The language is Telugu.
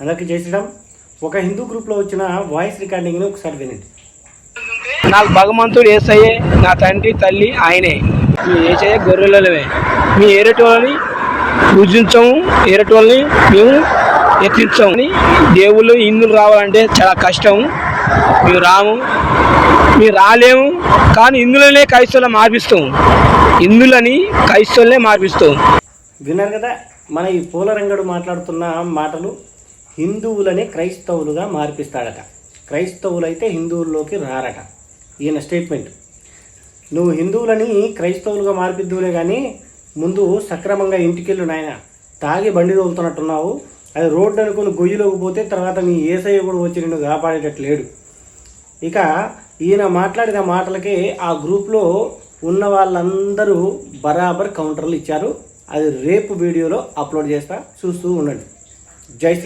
అందరికీ జై శ్రీరామ్. ఒక హిందూ గ్రూప్లో వచ్చిన వాయిస్ రికార్డింగ్ని ఒకసారి వినండి. నాకు భగవంతుడు ఏసయ్యే, నా తండ్రి తల్లి ఆయనే. మీ ఏసయ్య గొర్రెలవే. మీ ఏరటోళ్ళని పూజించము, ఏరటోళ్ళని మేము ఎత్తించాము. దేవుళ్ళు హిందువులు రావాలంటే చాలా కష్టం. మేము రాము, మేము రాలేము. కానీ హిందువులనే క్రైస్తవులు మార్పిస్తాం. హిందువులని క్రైస్తవులనే మార్పిస్తాం. విన్నారు కదా, మన ఈ పూలరంగడు మాట్లాడుతున్న మాటలు. హిందువులని క్రైస్తవులుగా మార్పిస్తాడట, క్రైస్తవులైతే హిందువుల్లోకి రారట. ఈయన స్టేట్మెంట్. నువ్వు హిందువులని క్రైస్తవులుగా మార్పిద్దువులే కానీ ముందు సక్రమంగా ఇంటికెళ్ళు నాయన. తాగి బండి తోలుతున్నట్టున్నావు. అది రోడ్డు అనుకుని గొయ్యిలోకి పోతే తర్వాత మీ ఏసయ్య కూడా వచ్చి నిన్ను కాపాడేటట్లేడు. ఇక ఈయన మాట్లాడిన మాటలకే ఆ గ్రూప్లో ఉన్న వాళ్ళందరూ బరాబర్ కౌంటర్లు ఇచ్చారు. అది రేపు వీడియోలో అప్లోడ్ చేస్తా, చూస్తూ ఉండండి. జై శ్రీరామ్.